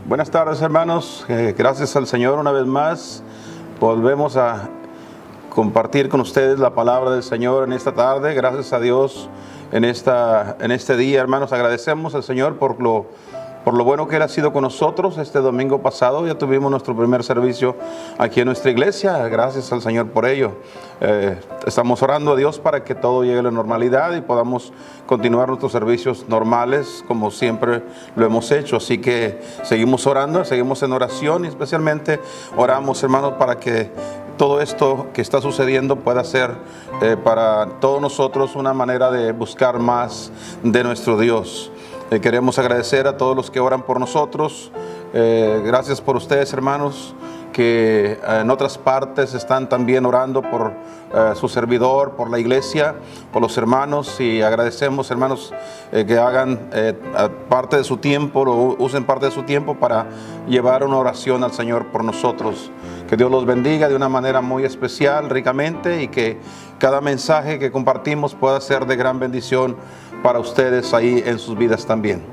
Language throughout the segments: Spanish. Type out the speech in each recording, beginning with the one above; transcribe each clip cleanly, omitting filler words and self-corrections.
Buenas tardes, hermanos. Gracias al Señor una vez más. Volvemos a compartir con ustedes la palabra del Señor en esta tarde. Gracias a Dios en este día, hermanos. Agradecemos al Señor por lo bueno que Él ha sido con nosotros. Este domingo pasado ya tuvimos nuestro primer servicio aquí en nuestra iglesia. Gracias al Señor por ello. Estamos orando a Dios para que todo llegue a la normalidad y podamos continuar nuestros servicios normales como siempre lo hemos hecho. Así que seguimos orando, seguimos en oración y especialmente oramos, hermanos, para que todo esto que está sucediendo pueda ser para todos nosotros una manera de buscar más de nuestro Dios. Queremos agradecer a todos los que oran por nosotros. Gracias por ustedes, hermanos, que en otras partes están también orando por su servidor, por la iglesia, por los hermanos, y agradecemos, hermanos, que hagan parte de su tiempo, usen parte de su tiempo para llevar una oración al Señor por nosotros. Que Dios los bendiga de una manera muy especial, ricamente, y que cada mensaje que compartimos pueda ser de gran bendición para ustedes ahí en sus vidas también.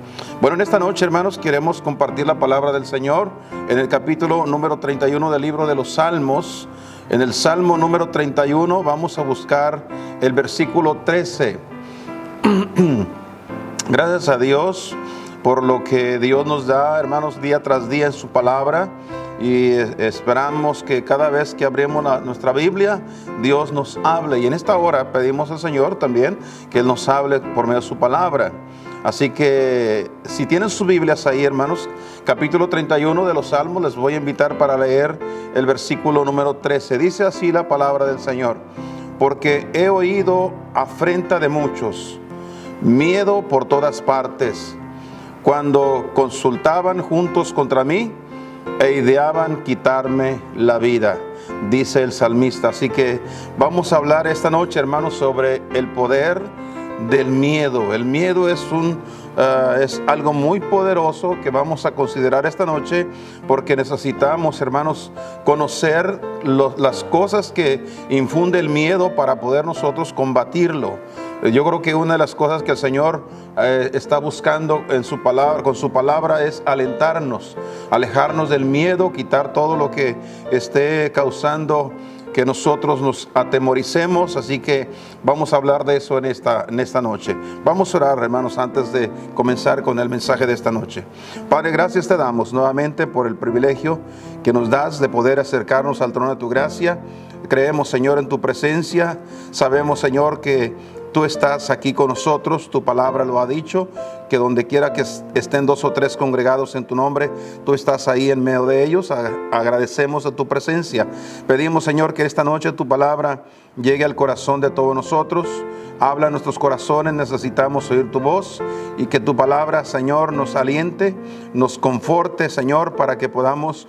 Bueno, en esta noche, hermanos, queremos compartir la palabra del Señor en el capítulo número 31 del libro de los Salmos. En el Salmo número 31 vamos a buscar el versículo 13. Gracias a Dios por lo que Dios nos da, hermanos, día tras día en su palabra. Y esperamos que cada vez que abrimos nuestra Biblia, Dios nos hable. Y en esta hora pedimos al Señor también que Él nos hable por medio de su palabra. Así que si tienen sus Biblias ahí, hermanos, capítulo 31 de los Salmos, les voy a invitar para leer el versículo número 13. Dice así la palabra del Señor: porque he oído afrenta de muchos, miedo por todas partes, cuando consultaban juntos contra mí e ideaban quitarme la vida, dice el salmista. Así que vamos a hablar esta noche, hermanos, sobre el poder del miedo. El miedo es algo muy poderoso que vamos a considerar esta noche, porque necesitamos, hermanos, conocer las cosas que infunde el miedo para poder nosotros combatirlo. Yo creo que una de las cosas que el Señor está buscando en su palabra, con su palabra, es alentarnos, alejarnos del miedo, quitar todo lo que esté causando que nosotros nos atemoricemos. Así que vamos a hablar de eso en esta noche. Vamos a orar, hermanos, antes de comenzar con el mensaje de esta noche. Padre, gracias te damos nuevamente por el privilegio que nos das de poder acercarnos al trono de tu gracia. Creemos, Señor, en tu presencia. Sabemos, Señor, que tú estás aquí con nosotros. Tu palabra lo ha dicho, que donde quiera que estén 2 o 3 congregados en tu nombre, tú estás ahí en medio de ellos. Agradecemos de tu presencia. Pedimos, Señor, que esta noche tu palabra llegue al corazón de todos nosotros. habla a nuestros corazones, necesitamos oír tu voz y que tu palabra, Señor, nos aliente, nos conforte, Señor, para que podamos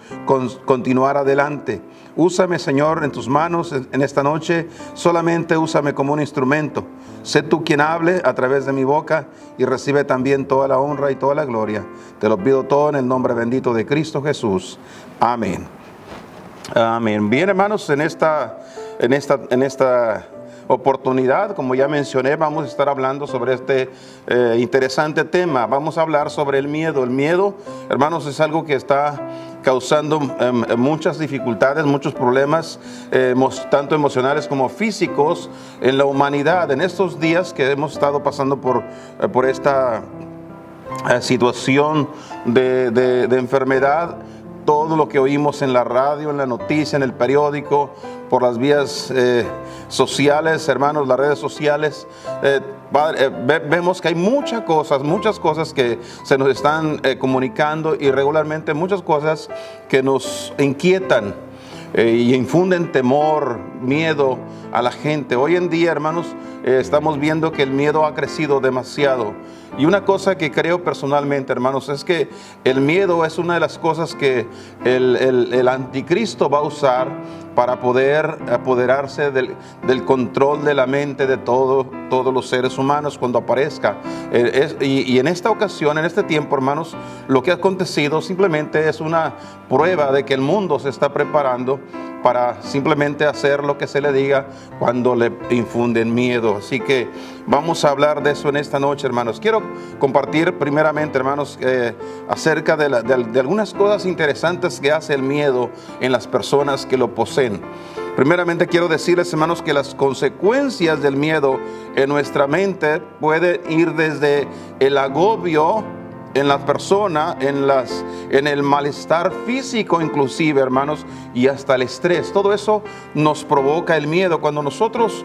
continuar adelante. Úsame, Señor, en tus manos en esta noche, solamente úsame como un instrumento. Sé tú quien hable a través de mi boca y recibe también toda la honra y toda la gloria. Te lo pido todo en el nombre bendito de Cristo Jesús. Amén. Amén. Bien, hermanos, en esta oportunidad, como ya mencioné, vamos a estar hablando sobre este interesante tema. Vamos a hablar sobre el miedo. El miedo, hermanos, es algo que está causando muchas dificultades, muchos problemas, tanto emocionales como físicos en la humanidad. En estos días que hemos estado pasando por esta situación de enfermedad, todo lo que oímos en la radio, en la noticia, en el periódico, por las vías sociales, hermanos, las redes sociales, vemos que hay muchas cosas que se nos están comunicando, y regularmente muchas cosas que nos inquietan y infunden temor, miedo a la gente. Hoy en día, hermanos, estamos viendo que el miedo ha crecido demasiado. Y una cosa que creo personalmente, hermanos, es que el miedo es una de las cosas que el anticristo va a usar para poder apoderarse del control de la mente de todos los seres humanos cuando aparezca. Y en esta ocasión, en este tiempo, hermanos, lo que ha acontecido simplemente es una prueba de que el mundo se está preparando para simplemente hacer lo que se le diga cuando le infunden miedo. Así que vamos a hablar de eso en esta noche, hermanos. Quiero compartir primeramente, hermanos, acerca de algunas cosas interesantes que hace el miedo en las personas que lo poseen. Primeramente quiero decirles, hermanos, que las consecuencias del miedo en nuestra mente pueden ir desde el agobio en la persona, en el malestar físico inclusive, hermanos, y hasta el estrés. Todo eso nos provoca el miedo. Cuando nosotros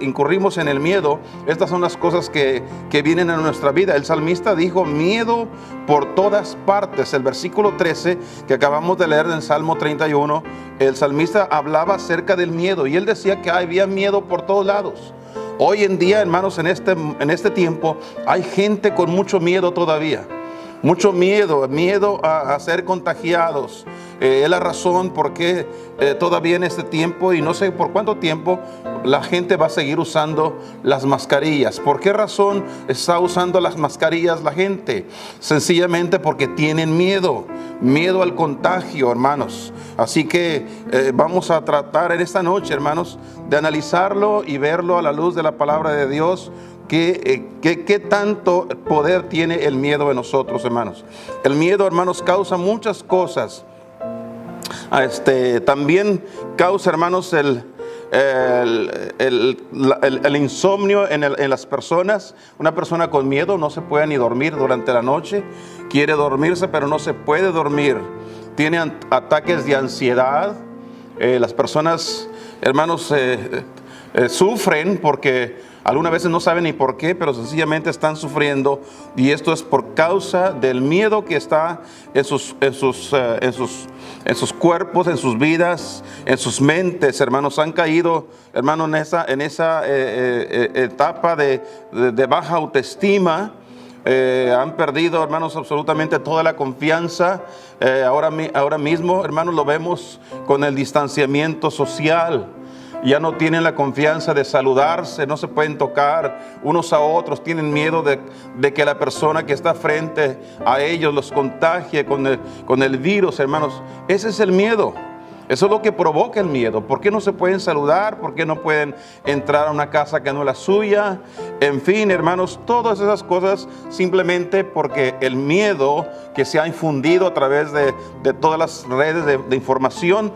incurrimos en el miedo, estas son las cosas que vienen a nuestra vida. El salmista dijo: miedo por todas partes. El versículo 13 que acabamos de leer en Salmo 31, el salmista hablaba acerca del miedo, y él decía que había miedo por todos lados. Hoy en día, hermanos, en este tiempo, hay gente con mucho miedo todavía. Mucho miedo a ser contagiados. Es la razón por qué todavía en este tiempo, y no sé por cuánto tiempo, la gente va a seguir usando las mascarillas. ¿Por qué razón está usando las mascarillas la gente? Sencillamente porque tienen miedo al contagio, hermanos. Así que vamos a tratar en esta noche, hermanos, de analizarlo y verlo a la luz de la palabra de Dios. ¿Qué tanto poder tiene el miedo en nosotros, hermanos? El miedo, hermanos, causa muchas cosas. También causa, hermanos, el insomnio en las personas. Una persona con miedo no se puede ni dormir durante la noche. Quiere dormirse, pero no se puede dormir. Tiene ataques de ansiedad. Las personas, hermanos, sufren porque algunas veces no saben ni por qué, pero sencillamente están sufriendo, y esto es por causa del miedo que está en sus cuerpos, en sus vidas, en sus mentes, hermanos. Han caído, hermanos, en esa etapa de baja autoestima. Han perdido, hermanos, absolutamente toda la confianza. Ahora mismo, hermanos, lo vemos con el distanciamiento social. Ya no tienen la confianza de saludarse, no se pueden tocar unos a otros, tienen miedo de que la persona que está frente a ellos los contagie con el virus, hermanos. Ese es el miedo. Eso es lo que provoca el miedo. ¿Por qué no se pueden saludar? ¿Por qué no pueden entrar a una casa que no es la suya? En fin, hermanos, todas esas cosas simplemente porque el miedo que se ha infundido a través de todas las redes de información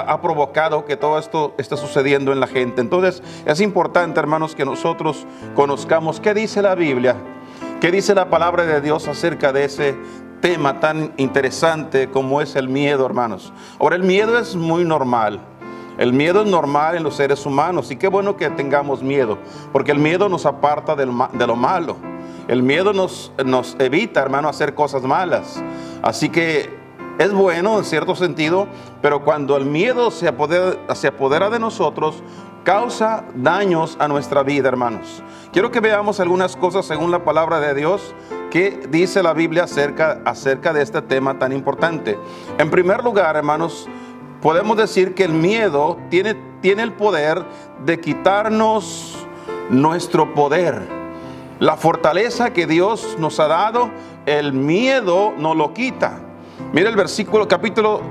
ha provocado que todo esto esté sucediendo en la gente. Entonces, es importante, hermanos, que nosotros conozcamos qué dice la Biblia, qué dice la palabra de Dios acerca de ese tema tan interesante como es el miedo, hermanos. Ahora, el miedo es muy normal. El miedo es normal en los seres humanos, y qué bueno que tengamos miedo, porque el miedo nos aparta de lo malo. El miedo nos evita, hermano, hacer cosas malas. Así que es bueno en cierto sentido, pero cuando el miedo se apodera de nosotros, causa daños a nuestra vida, hermanos. Quiero que veamos algunas cosas según la palabra de Dios que dice la Biblia acerca de este tema tan importante. En primer lugar, hermanos, podemos decir que el miedo tiene el poder de quitarnos nuestro poder. La fortaleza que Dios nos ha dado, el miedo nos lo quita. Mira el versículo, capítulo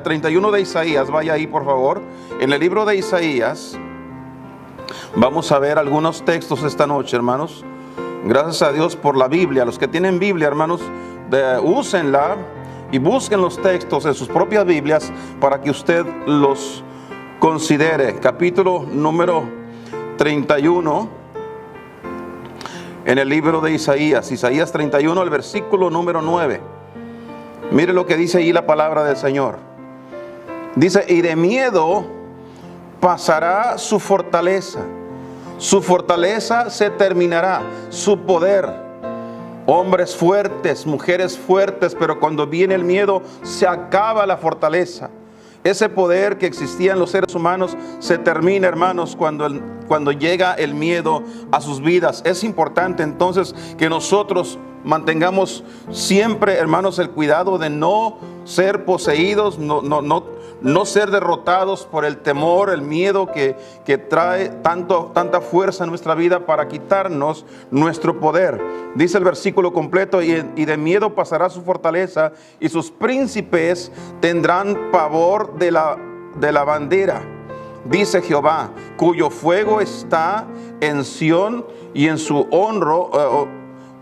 31 de Isaías, vaya ahí por favor. En el libro de Isaías, vamos a ver algunos textos esta noche, hermanos. Gracias a Dios por la Biblia. Los que tienen Biblia, hermanos, úsenla y busquen los textos en sus propias Biblias para que usted los considere. Capítulo número 31 en el libro de Isaías. Isaías 31, el versículo número 9. Mire lo que dice ahí la palabra del Señor. Dice, y de miedo pasará su fortaleza se terminará, su poder. Hombres fuertes, mujeres fuertes, pero cuando viene el miedo se acaba la fortaleza. Ese poder que existía en los seres humanos se termina, hermanos, cuando llega el miedo a sus vidas. Es importante entonces que nosotros mantengamos siempre, hermanos, el cuidado de no ser poseídos, no ser derrotados por el temor, el miedo que trae tanta fuerza en nuestra vida para quitarnos nuestro poder. Dice el versículo completo, y de miedo pasará su fortaleza, y sus príncipes tendrán pavor de la bandera. Dice Jehová, cuyo fuego está en Sión y en su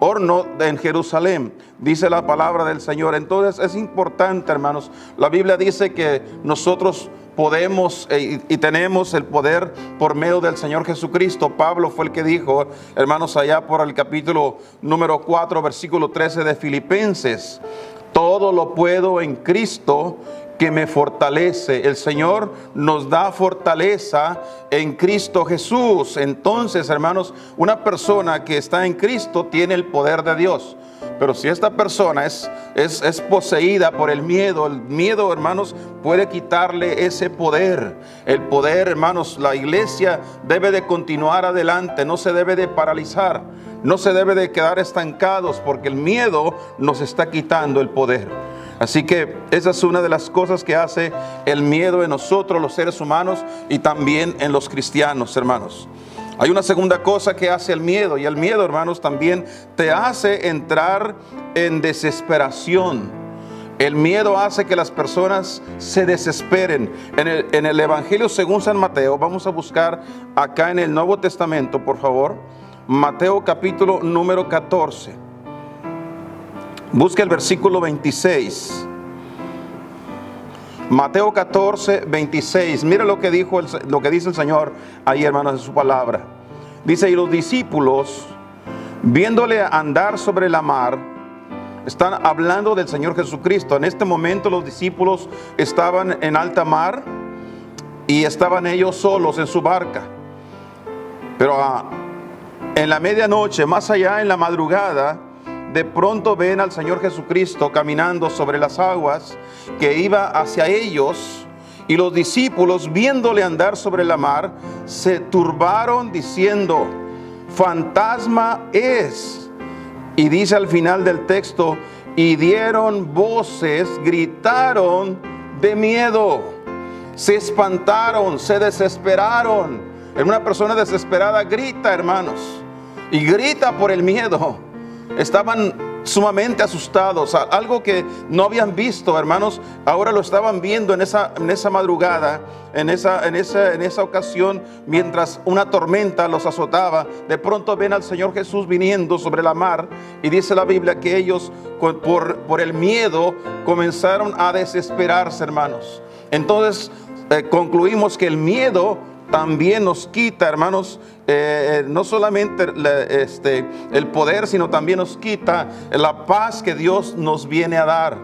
horno en Jerusalén, dice la palabra del Señor. Entonces es importante, hermanos, la Biblia dice que nosotros podemos y tenemos el poder por medio del Señor Jesucristo. Pablo fue el que dijo, hermanos, allá por el capítulo número 4, versículo 13 de Filipenses, todo lo puedo en Cristo que me fortalece. El Señor nos da fortaleza en Cristo Jesús. Entonces, hermanos, una persona que está en Cristo tiene el poder de Dios. Pero si esta persona es poseída por el miedo, hermanos, puede quitarle ese poder. El poder, hermanos, la iglesia debe de continuar adelante, no se debe de paralizar, no se debe de quedar estancados, porque el miedo nos está quitando el poder. Así que esa es una de las cosas que hace el miedo en nosotros, los seres humanos, y también en los cristianos, hermanos. Hay una segunda cosa que hace el miedo, y el miedo, hermanos, también te hace entrar en desesperación. El miedo hace que las personas se desesperen. En el Evangelio según San Mateo, vamos a buscar acá en el Nuevo Testamento, por favor, Mateo capítulo número 14. Busca el versículo 26. Mateo 14, 26. Mira lo que dice el Señor ahí, hermanos, en su palabra. Dice, y los discípulos, viéndole andar sobre la mar, están hablando del Señor Jesucristo. En este momento los discípulos estaban en alta mar y estaban ellos solos en su barca. Pero en la medianoche, más allá en la madrugada, de pronto ven al Señor Jesucristo caminando sobre las aguas, que iba hacia ellos, y los discípulos, viéndole andar sobre la mar, se turbaron diciendo, fantasma es. Y dice al final del texto, y dieron voces, gritaron de miedo, se espantaron, se desesperaron. Una persona desesperada grita, hermanos, y grita por el miedo. Estaban sumamente asustados, algo que no habían visto, hermanos, ahora lo estaban viendo en esa madrugada, en esa ocasión, mientras una tormenta los azotaba. De pronto ven al Señor Jesús viniendo sobre la mar, y dice la Biblia que ellos por el miedo comenzaron a desesperarse, hermanos. Entonces concluimos que el miedo también nos quita, hermanos, no solamente el poder, sino también nos quita la paz que Dios nos viene a dar.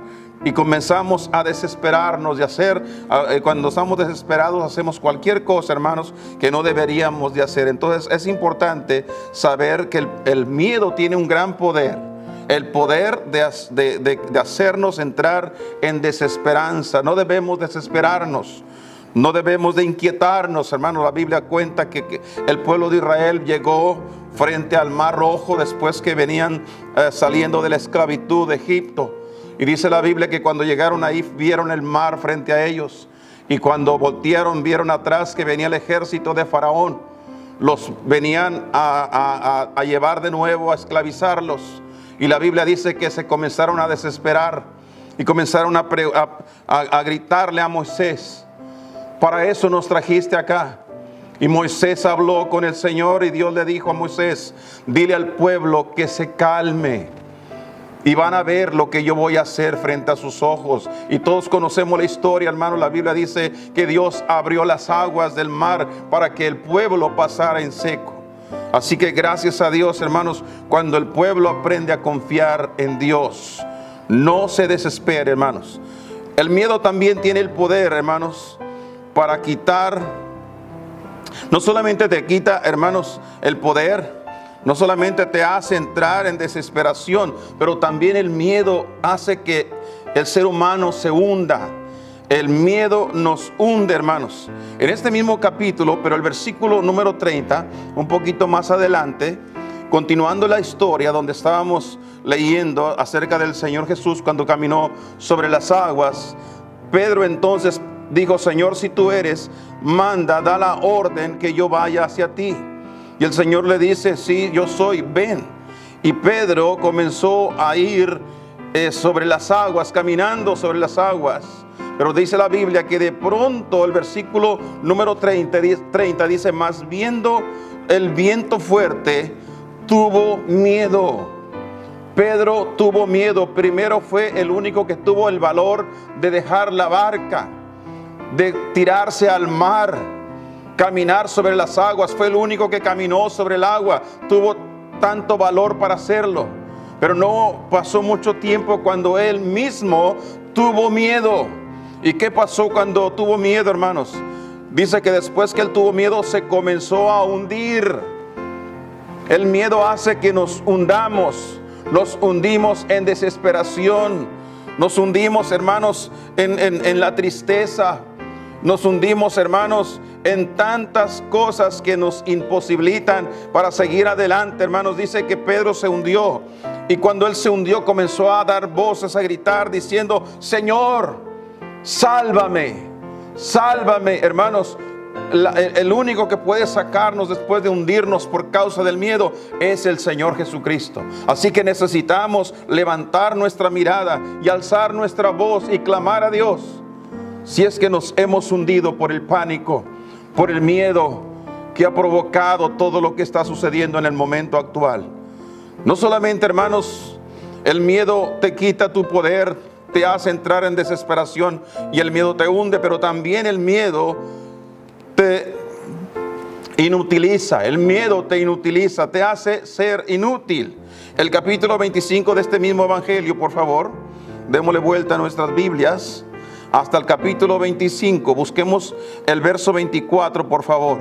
Y comenzamos a desesperarnos cuando estamos desesperados hacemos cualquier cosa, hermanos, que no deberíamos de hacer. Entonces es importante saber que el miedo tiene un gran poder. el poder de hacernos entrar en desesperanza. No debemos desesperarnos. No debemos de inquietarnos, hermanos. La Biblia cuenta que el pueblo de Israel llegó frente al Mar Rojo después que venían saliendo de la esclavitud de Egipto. Y dice la Biblia que cuando llegaron ahí vieron el mar frente a ellos. Y cuando voltearon vieron atrás que venía el ejército de Faraón. Los venían a llevar de nuevo, a esclavizarlos. Y la Biblia dice que se comenzaron a desesperar y comenzaron a gritarle a Moisés: para eso nos trajiste acá. Y Moisés habló con el Señor y Dios le dijo a Moisés: dile al pueblo que se calme y van a ver lo que yo voy a hacer frente a sus ojos. Y todos conocemos la historia, hermano. La Biblia dice que Dios abrió las aguas del mar para que el pueblo pasara en seco. Así que gracias a Dios, hermanos, cuando el pueblo aprende a confiar en Dios, no se desespere, hermanos. El miedo también tiene el poder, hermanos, para quitar, no solamente te quita, hermanos, el poder, no solamente te hace entrar en desesperación, pero también el miedo hace que el ser humano se hunda. El miedo nos hunde, hermanos. En este mismo capítulo, pero el versículo número 30, un poquito más adelante, continuando la historia donde estábamos leyendo acerca del Señor Jesús cuando caminó sobre las aguas, Pedro entonces dijo: Señor, si tú eres, manda, da la orden que yo vaya hacia ti. Y el Señor le dice: sí, yo soy, ven. Y Pedro comenzó a ir sobre las aguas, caminando sobre las aguas. Pero dice la Biblia que de pronto el versículo número 30 dice: mas viendo el viento fuerte, tuvo miedo. Pedro tuvo miedo. Primero fue el único que tuvo el valor de dejar la barca, de tirarse al mar, caminar sobre las aguas. Fue el único que caminó sobre el agua. Tuvo tanto valor para hacerlo. Pero no pasó mucho tiempo cuando él mismo tuvo miedo. ¿Y qué pasó cuando tuvo miedo, hermanos? Dice que después que él tuvo miedo se comenzó a hundir. El miedo hace que nos hundamos. Nos hundimos en desesperación. Nos hundimos, hermanos, en la tristeza. Nos hundimos, hermanos, en tantas cosas que nos imposibilitan para seguir adelante, hermanos. Dice que Pedro se hundió. Y cuando él se hundió comenzó a dar voces, a gritar diciendo: Señor, sálvame, sálvame. Hermanos, el único que puede sacarnos después de hundirnos por causa del miedo es el Señor Jesucristo. Así que necesitamos levantar nuestra mirada y alzar nuestra voz y clamar a Dios. Si es que nos hemos hundido por el pánico, por el miedo que ha provocado todo lo que está sucediendo en el momento actual. No solamente, hermanos, el miedo te quita tu poder, te hace entrar en desesperación y el miedo te hunde, pero también el miedo te inutiliza. El miedo te inutiliza, te hace ser inútil. El capítulo 25 de este mismo evangelio, por favor, démosle vuelta a nuestras Biblias hasta el capítulo 25. Busquemos el verso 24, por favor.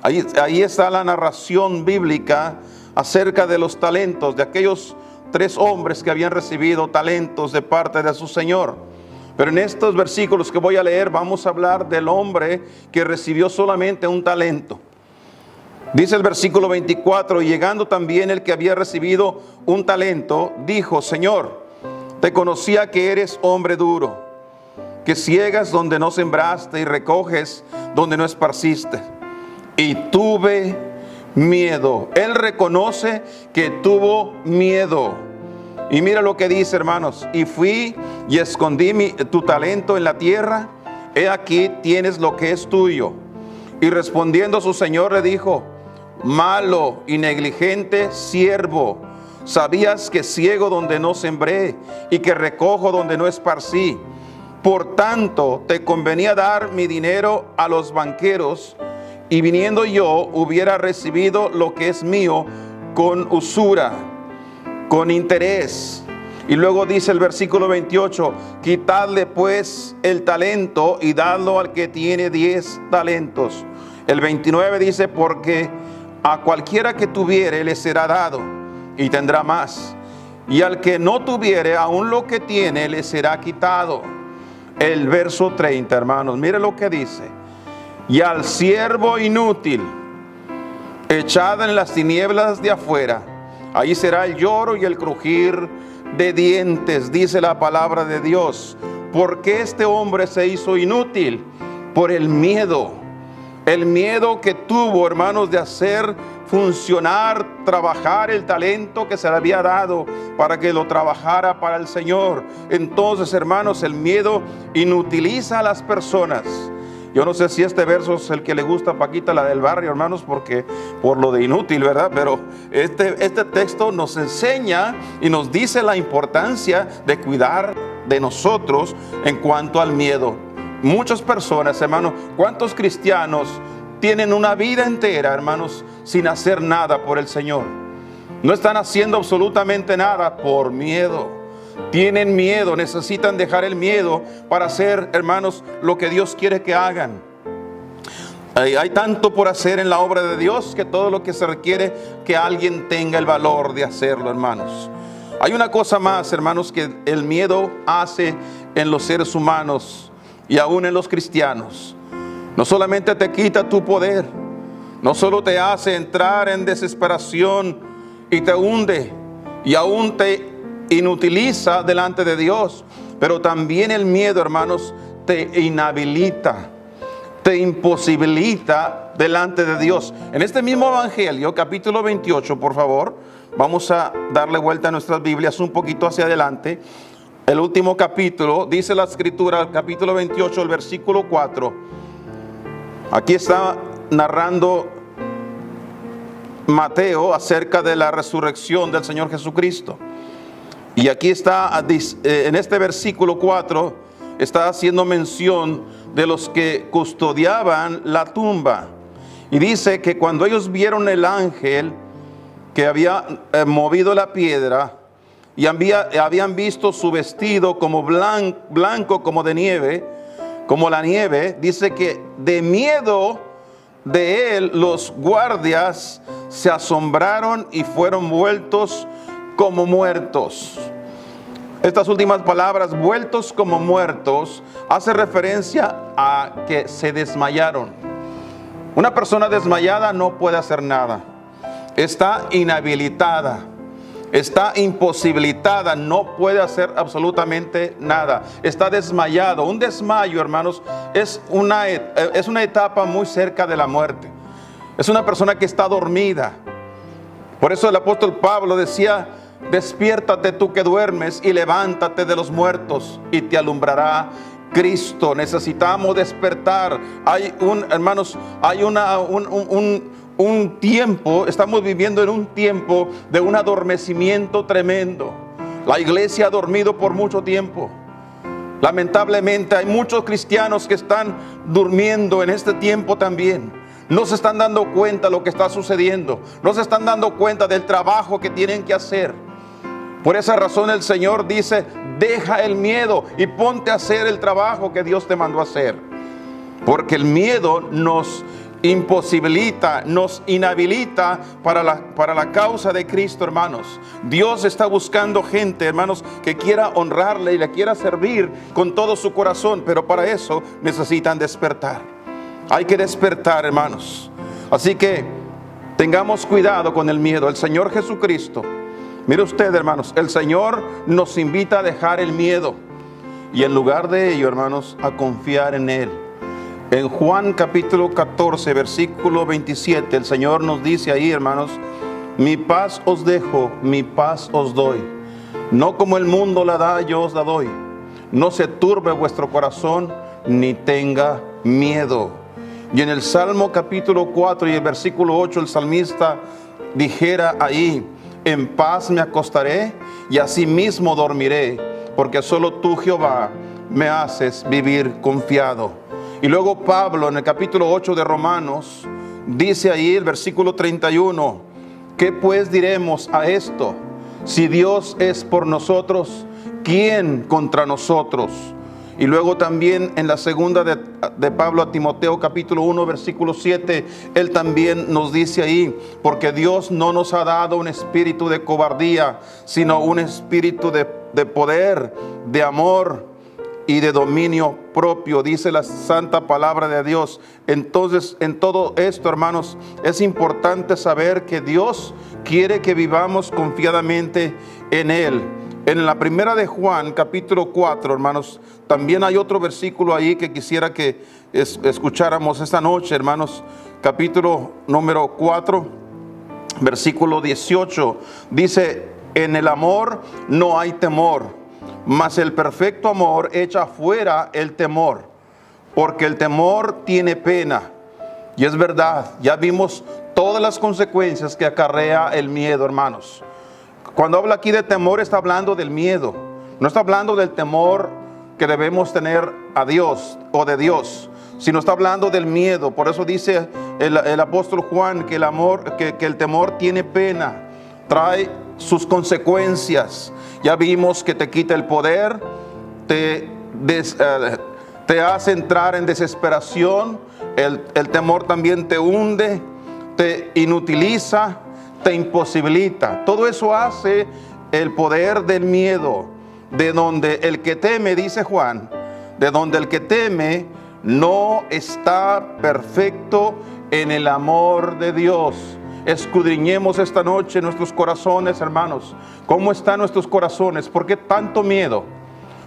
Ahí está la narración bíblica acerca de los talentos de aquellos 3 hombres que habían recibido talentos de parte de su Señor. Pero en estos versículos que voy a leer vamos a hablar del hombre que recibió solamente un talento. Dice el versículo 24: y llegando también el que había recibido un talento, dijo: Señor, te conocía que eres hombre duro, que ciegas donde no sembraste y recoges donde no esparciste. Y tuve miedo. Él reconoce que tuvo miedo. Y mira lo que dice, hermanos: y fui y escondí tu talento en la tierra. He aquí tienes lo que es tuyo. Y respondiendo su señor le dijo: malo y negligente siervo, sabías que ciego donde no sembré y que recojo donde no esparcí. Por tanto, te convenía dar mi dinero a los banqueros, y viniendo yo hubiera recibido lo que es mío con usura, con interés. Y luego dice el versículo 28: quitadle pues el talento y dadlo al que tiene 10 talentos. El 29 dice: porque a cualquiera que tuviere le será dado y tendrá más, y al que no tuviere, aún lo que tiene le será quitado. El verso 30, hermanos, mire lo que dice: y al siervo inútil, echada en las tinieblas de afuera, ahí será el lloro y el crujir de dientes, dice la palabra de Dios. ¿Por qué este hombre se hizo inútil? Por el miedo que tuvo, hermanos, de hacer funcionar, trabajar el talento que se le había dado para que lo trabajara para el Señor. Entonces, hermanos, el miedo inutiliza a las personas. Yo no sé si este verso es el que le gusta a Paquita, la del barrio, hermanos, porque por lo de inútil, ¿verdad? Pero este texto nos enseña y nos dice la importancia de cuidar de nosotros en cuanto al miedo. Muchas personas, hermanos, ¿cuántos cristianos tienen una vida entera, hermanos, sin hacer nada por el Señor? No están haciendo absolutamente nada por miedo. Tienen miedo, necesitan dejar el miedo para hacer, hermanos, lo que Dios quiere que hagan. Hay tanto por hacer en la obra de Dios que todo lo que se requiere que alguien tenga el valor de hacerlo, hermanos. Hay una cosa más, hermanos, que el miedo hace en los seres humanos y aún en los cristianos. No solamente te quita tu poder, no solo te hace entrar en desesperación y te hunde y aún te inutiliza delante de Dios, pero también el miedo, hermanos, te inhabilita, te imposibilita delante de Dios. En este mismo Evangelio, capítulo 28, por favor, vamos a darle vuelta a nuestras Biblias un poquito hacia adelante. El último capítulo, dice la Escritura, el capítulo 28, el versículo 4. Aquí está narrando Mateo acerca de la resurrección del Señor Jesucristo. Y aquí está, en este versículo 4, está haciendo mención de los que custodiaban la tumba. Y dice que cuando ellos vieron el ángel que había movido la piedra, y habían visto su vestido como blanco como de nieve, como la nieve, dice que de miedo de él los guardias se asombraron y fueron vueltos como muertos. Estas últimas palabras, vueltos como muertos, hace referencia a que se desmayaron. Una persona desmayada no puede hacer nada. Está inhabilitada. Está imposibilitada, no puede hacer absolutamente nada. Está desmayado. Un desmayo, hermanos, es una etapa muy cerca de la muerte. Es una persona que está dormida. Por eso el apóstol Pablo decía: despiértate tú que duermes y levántate de los muertos y te alumbrará Cristo. Necesitamos despertar. Hermanos, hay un tiempo, estamos viviendo en un tiempo de un adormecimiento tremendo. La iglesia ha dormido por mucho tiempo. Lamentablemente hay muchos cristianos que están durmiendo en este tiempo también. No se están dando cuenta de lo que está sucediendo. No se están dando cuenta del trabajo que tienen que hacer. Por esa razón el Señor dice: deja el miedo y ponte a hacer el trabajo que Dios te mandó a hacer. Porque el miedo nos imposibilita, nos inhabilita para la causa de Cristo, hermanos. Dios está buscando gente, hermanos, que quiera honrarle y le quiera servir con todo su corazón, pero para eso necesitan despertar. Hay que despertar, hermanos. Así que tengamos cuidado con el miedo. El Señor Jesucristo, mire usted, hermanos, el Señor nos invita a dejar el miedo y en lugar de ello, hermanos, a confiar en Él. En Juan capítulo 14, versículo 27, el Señor nos dice ahí, hermanos: mi paz os dejo, mi paz os doy. No como el mundo la da, yo os la doy. No se turbe vuestro corazón, ni tenga miedo. Y en el Salmo capítulo 4 y el versículo 8, el salmista dijera ahí: en paz me acostaré y asimismo dormiré, porque solo tú, Jehová, me haces vivir confiado. Y luego Pablo en el capítulo 8 de Romanos dice ahí el versículo 31: ¿qué pues diremos a esto? Si Dios es por nosotros, ¿quién contra nosotros? Y luego también en la segunda de Pablo a Timoteo capítulo 1 versículo 7, él también nos dice ahí: porque Dios no nos ha dado un espíritu de cobardía, sino un espíritu de poder, de amor y de dominio propio, dice la santa palabra de Dios. Entonces, en todo esto, hermanos, es importante saber que Dios quiere que vivamos confiadamente en Él. En la primera de Juan, capítulo 4, hermanos, también hay otro versículo ahí que quisiera que escucháramos esta noche, hermanos. Capítulo número 4, versículo 18, dice: en el amor no hay temor, mas el perfecto amor echa fuera el temor, porque el temor tiene pena. Y es verdad, ya vimos todas las consecuencias que acarrea el miedo, hermanos. Cuando habla aquí de temor, está hablando del miedo. No está hablando del temor que debemos tener a Dios o de Dios, sino está hablando del miedo. Por eso dice el apóstol Juan que el temor tiene pena, trae sus consecuencias. Ya vimos que te quita el poder, te hace entrar en desesperación. El temor también te hunde, te inutiliza, te imposibilita. Todo eso hace el poder del miedo, de donde el que teme, dice Juan, de donde el que teme no está perfecto en el amor de Dios. Escudriñemos esta noche nuestros corazones, hermanos. ¿Cómo están nuestros corazones? ¿Por qué tanto miedo?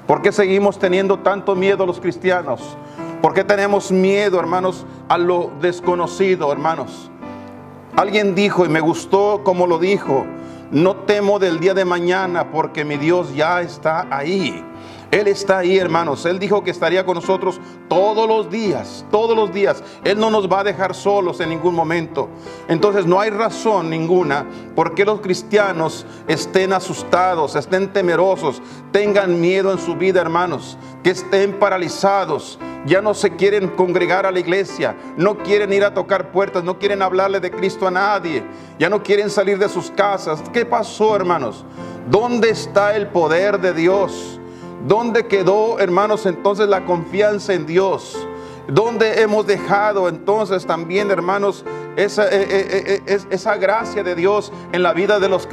¿Por qué seguimos teniendo tanto miedo los cristianos? ¿Por qué tenemos miedo, hermanos, a lo desconocido, hermanos? Alguien dijo, y me gustó como lo dijo: no temo del día de mañana, porque mi Dios ya está ahí. Él está ahí, hermanos. Él dijo que estaría con nosotros todos los días, todos los días. Él no nos va a dejar solos en ningún momento. Entonces no hay razón ninguna por qué los cristianos estén asustados, estén temerosos, tengan miedo en su vida, hermanos, que estén paralizados. Ya no se quieren congregar a la iglesia, no quieren ir a tocar puertas, no quieren hablarle de Cristo a nadie, ya no quieren salir de sus casas. ¿Qué pasó, hermanos? ¿Dónde está el poder de Dios? ¿Dónde quedó, hermanos, entonces la confianza en Dios? ¿Dónde hemos dejado entonces también, hermanos, esa gracia de Dios en la vida de los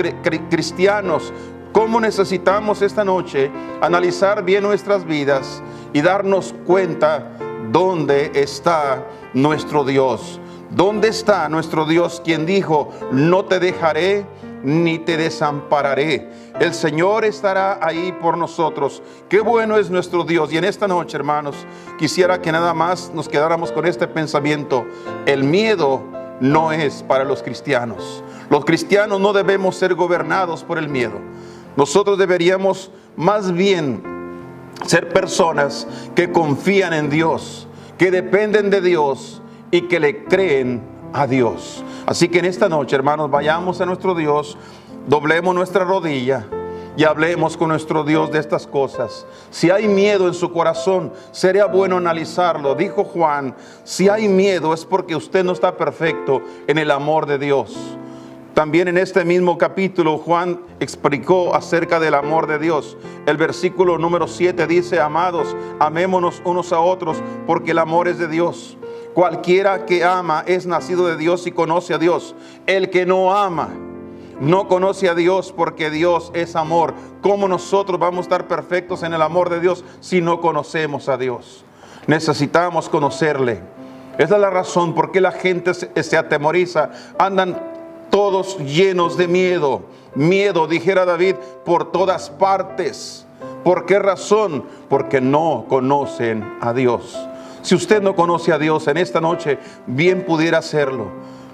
cristianos? ¿Cómo necesitamos esta noche analizar bien nuestras vidas y darnos cuenta dónde está nuestro Dios? ¿Dónde está nuestro Dios, quien dijo: no te dejaré ni te desampararé? El Señor estará ahí por nosotros. Qué bueno es nuestro Dios. Y en esta noche, hermanos, quisiera que nada más nos quedáramos con este pensamiento: el miedo no es para los cristianos. Los cristianos no debemos ser gobernados por el miedo. Nosotros deberíamos más bien ser personas que confían en Dios, que dependen de Dios y que le creen a Dios. Así que en esta noche, hermanos, vayamos a nuestro Dios, doblemos nuestra rodilla y hablemos con nuestro Dios de estas cosas. Si hay miedo en su corazón, sería bueno analizarlo. Dijo Juan: si hay miedo es porque usted no está perfecto en el amor de Dios. También en este mismo capítulo Juan explicó acerca del amor de Dios. El versículo número 7 dice: amados, amémonos unos a otros, porque el amor es de Dios. Cualquiera que ama es nacido de Dios y conoce a Dios. El que no ama no conoce a Dios, porque Dios es amor. ¿Cómo nosotros vamos a estar perfectos en el amor de Dios si no conocemos a Dios? Necesitamos conocerle. Esa es la razón por qué la gente se atemoriza. Andan todos llenos de miedo. Miedo, dijera David, por todas partes. ¿Por qué razón? Porque no conocen a Dios. Si usted no conoce a Dios en esta noche, bien pudiera hacerlo.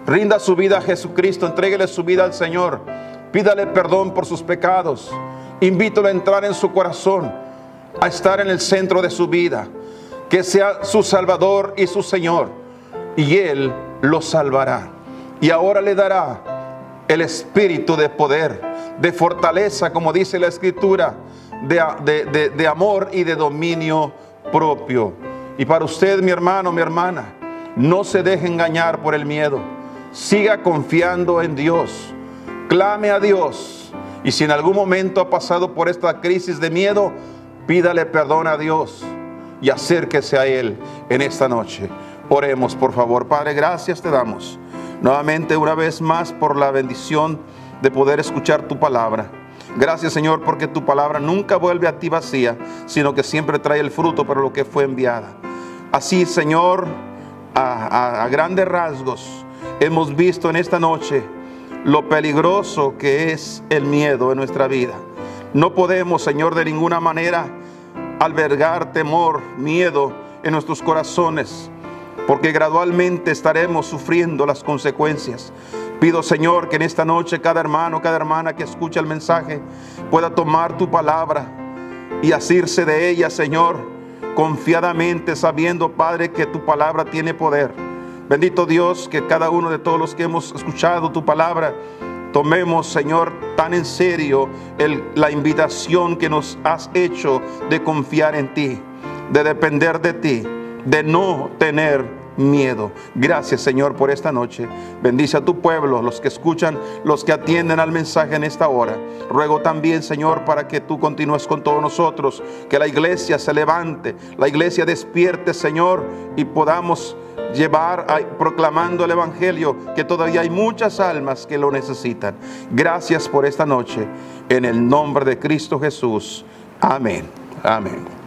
Rinda su vida a Jesucristo, entréguele su vida al Señor. Pídale perdón por sus pecados. Invítalo a entrar en su corazón, a estar en el centro de su vida. Que sea su Salvador y su Señor. Y Él lo salvará. Y ahora le dará el espíritu de poder, de fortaleza, como dice la Escritura, de amor y de dominio propio. Y para usted, mi hermano, mi hermana, no se deje engañar por el miedo. Siga confiando en Dios. Clame a Dios. Y si en algún momento ha pasado por esta crisis de miedo, pídale perdón a Dios. y acérquese a Él en esta noche. Oremos, por favor. Padre, gracias te damos nuevamente una vez más por la bendición de poder escuchar tu palabra. Gracias, Señor, porque tu palabra nunca vuelve a ti vacía, sino que siempre trae el fruto para lo que fue enviada. Así, Señor, a grandes rasgos hemos visto en esta noche lo peligroso que es el miedo en nuestra vida. No podemos, Señor, de ninguna manera albergar temor, miedo en nuestros corazones, porque gradualmente estaremos sufriendo las consecuencias. Pido, Señor, que en esta noche cada hermano, cada hermana que escucha el mensaje pueda tomar tu palabra y asirse de ella, Señor, confiadamente, sabiendo, Padre, que tu palabra tiene poder. Bendito Dios, que cada uno de todos los que hemos escuchado tu palabra, tomemos, Señor, tan en serio la invitación que nos has hecho de confiar en ti, de depender de ti, de no tener miedo. Gracias, Señor, por esta noche. Bendice a tu pueblo, los que escuchan, los que atienden al mensaje en esta hora. Ruego también, Señor, para que tú continúes con todos nosotros, que la iglesia se levante, la iglesia despierte, Señor, y podamos llevar proclamando el evangelio, que todavía hay muchas almas que lo necesitan. Gracias por esta noche, en el nombre de Cristo Jesús. Amén. Amén.